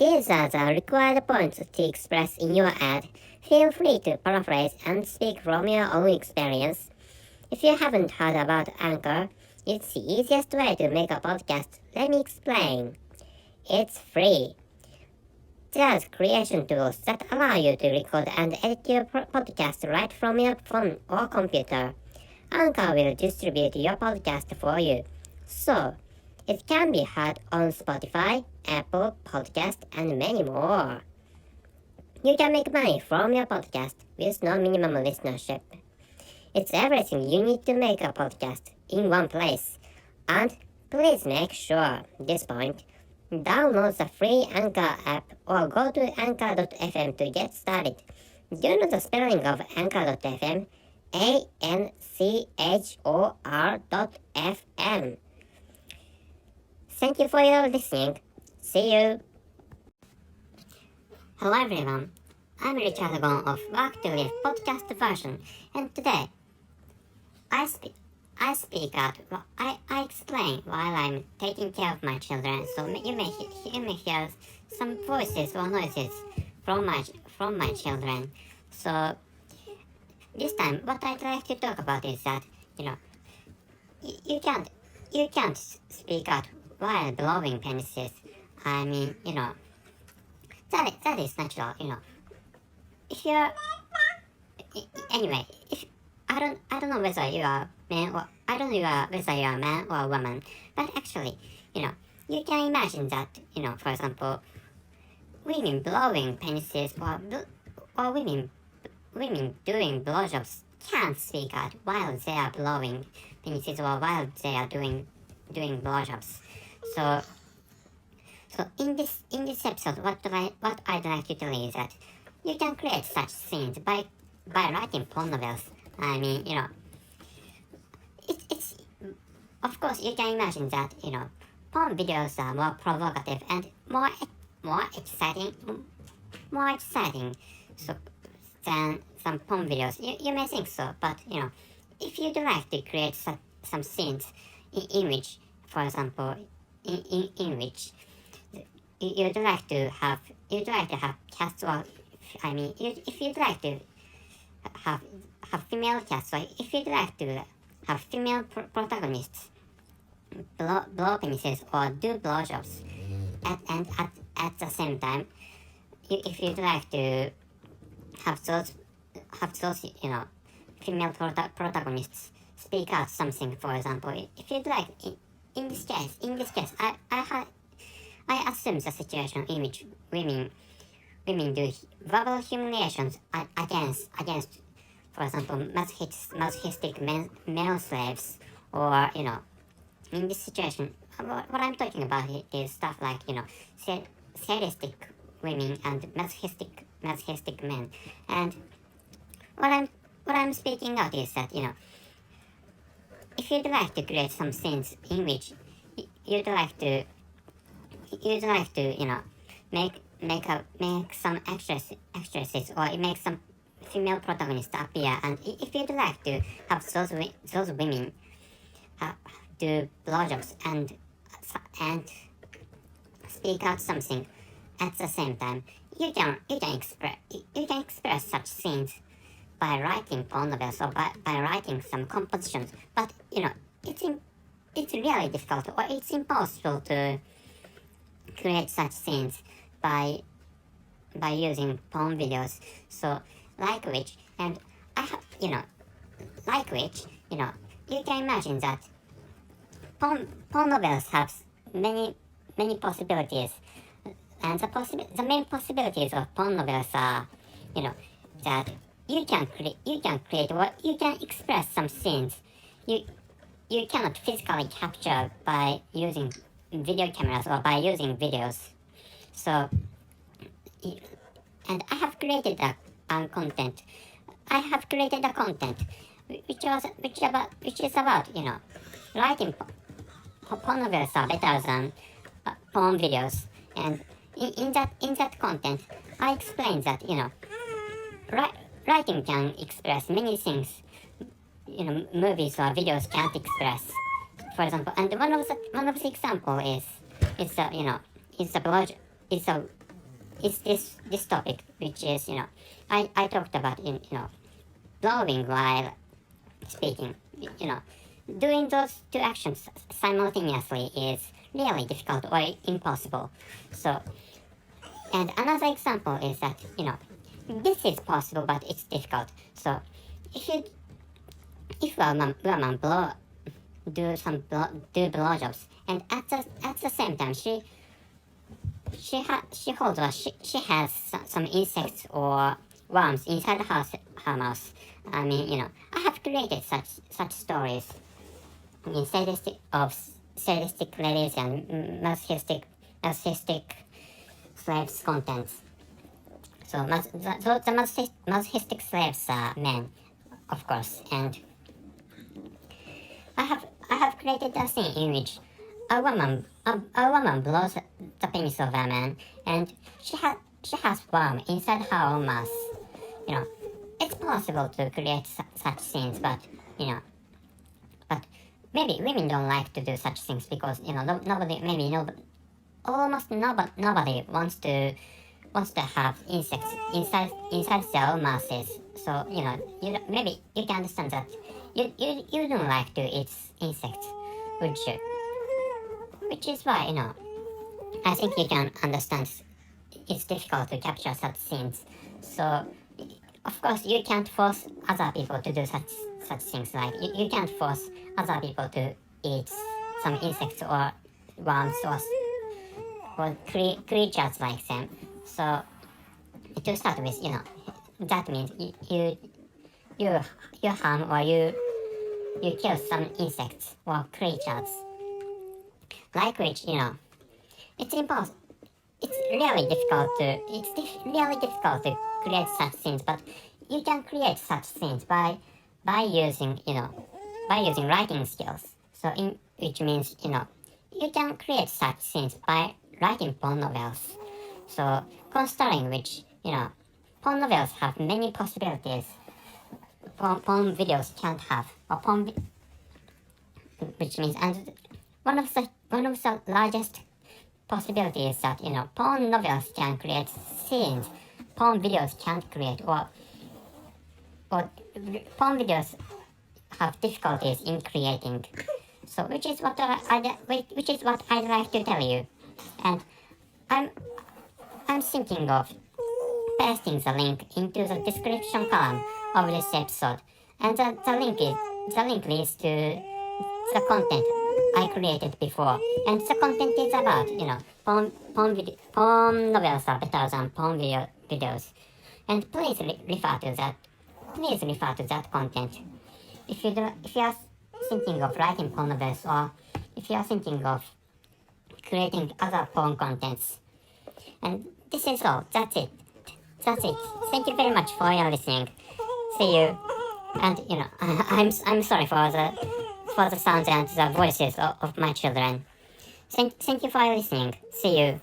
These are the required points to express in your ad. Feel free to paraphrase and speak from your own experience. If you haven't heard about Anchor, it's the easiest way to make a podcast. Let me explain. It's free. There's creation tools that allow you to record and edit your podcast right from your phone or computer. Anchor will distribute your podcast for you. So, it can be heard on Spotify, Apple Podcast, and many more. You can make money from your podcast with no minimum listenership. It's everything you need to make a podcast in one place. And please make sure, this point, download the free Anchor app or go to anchor.fm to get started. Do you know the spelling of anchor.fm? ANCHOR.FM. Thank you for your listening. See you. Hello everyone. I'm Richard Gon of Work to Live podcast version, and today I speak out. I explain while I'm taking care of my children, so you may hear some voices or noises from my children. So this time, what I'd like to talk about is that you can't speak out while blowing penises. I mean, that is natural. If you're anyway, if I don't know whether you are man or whether you are a man or a woman, but actually, you can imagine that, for example, women blowing penises or women doing blowjobs can't speak out while they are blowing penises or while they are doing blowjobs. So in this episode, what I'd like to tell you is that you can create such scenes by writing porn novels. I mean, it's of course you can imagine that porn videos are more provocative and more exciting so than some porn videos. You may think so, but if you'd like to create some scenes in which, for example, in which you'd like to have cats, or I mean, if you'd like to have female cats, or if you'd like to have female protagonists blow penises or do blowjobs at the same time, if you'd like to have those female protagonists speak out something, for example, if you'd like, in this case, I assume the situation in which women do verbal humiliations against, for example, masochistic male slaves, or in this situation, what I'm talking about is stuff like sadistic women and masochistic men. And what I'm speaking out is that if you'd like to create some scenes in which you'd like to make some actresses or make some female protagonists appear, and if you'd like to have those women do blowjobs and speak out something at the same time, you can express such scenes by writing porn novels or by writing some compositions. But it's really difficult, or it's impossible to create such scenes by using porn videos. So you can imagine that porn novels have many possibilities, and the main possibilities of porn novels are that you can create or you can express some scenes you cannot physically capture by using video cameras or by using videos. So, and I have created a content which is about writing porn novels are better than porn videos, and in that content I explain that writing can express many things movies or videos can't express. For example, and one of the example is a it's this topic which is, I talked about in, blowing while speaking. Doing those two actions simultaneously is really difficult or impossible. So, and another example is that, this is possible, but it's difficult. So, if woman do blowjobs, and at the same time she holds or she has some insects or worms inside her mouth. I mean, I have created such stories in sadistic ladies and masochistic slaves contents. So the masochistic slaves are men, of course, and I have created a scene in which a woman blows the penis of a man, and she has worm inside her own mouth. It's possible to create such scenes, but but maybe women don't like to do such things because almost nobody wants to have insects inside their own mouths. So maybe you can understand that you don't like to eat insects, would you? Which is why I think you can understand it's difficult to capture such scenes. So of course you can't force other people to do such things. Like you can't force other people to eat some insects or worms or creatures like them. So to start with, that means you harm or you kill some insects or creatures, like which it's impossible. It's really difficult to create such scenes, but you can create such scenes by using writing skills. So which means you can create such scenes by writing porn novels. So considering which porn novels have many possibilities porn videos can't have, or which means, and one of the largest possibilities that porn novels can create scenes porn videos can't create, or porn videos have difficulties in creating. So which is what I'd like to tell you, and I'm thinking of pasting the link into the description column of this episode, and the link leads to the content I created before, and the content is about porn novels are better than porn videos, and please refer to that content if you are thinking of writing porn novels, or if you are thinking of creating other porn contents. And this is all. That's it. Thank you very much for your listening. See you. And I'm sorry for the sounds and the voices of my children. Thank you for listening. See you.